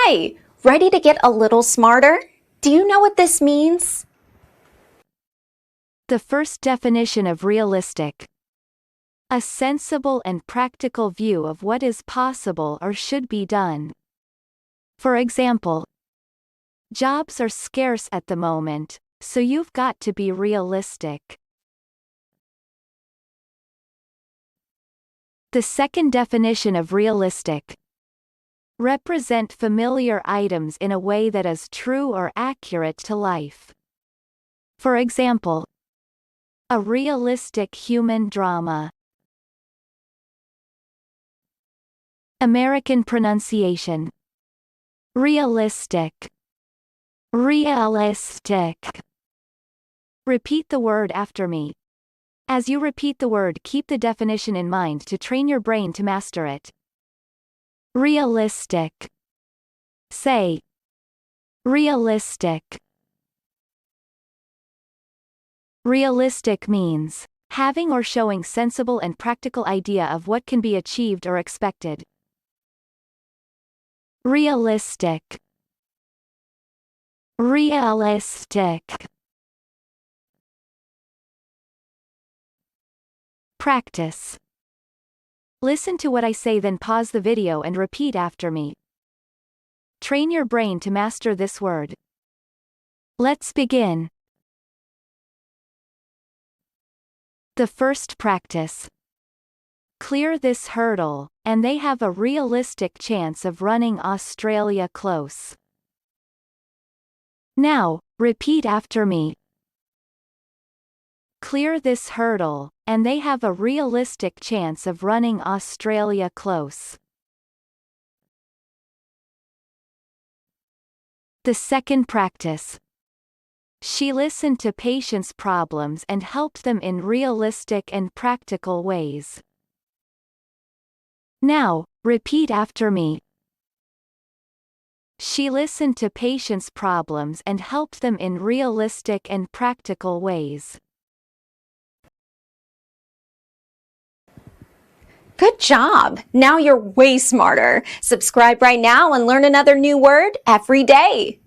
Hi, ready to get a little smarter? Do you know what this means? The first definition of realistic. A sensible and practical view of what is possible or should be done. For example, jobs are scarce at the moment, so you've got to be realistic. The second definition of realistic. Represent familiar items in a way that is true or accurate to life. For example, a realistic human drama. American pronunciation. Realistic. Realistic. Repeat the word after me. As you repeat the word, keep the definition in mind to train your brain to master it. Realistic. Say. Realistic. Realistic means having or showing sensible and practical idea of what can be achieved or expected. Realistic. Realistic. Practice. Listen to what I say, then pause the video and repeat after me. Train your brain to master this word. Let's begin. The first practice. Clear this hurdle, and they have a realistic chance of running Australia close. Now, repeat after me. Clear this hurdle, and they have a realistic chance of running Australia close. The second practice. She listened to patients' problems and helped them in realistic and practical ways. Now, repeat after me. She listened to patients' problems and helped them in realistic and practical ways. Good job! Now you're way smarter. Subscribe right now and learn another new word every day.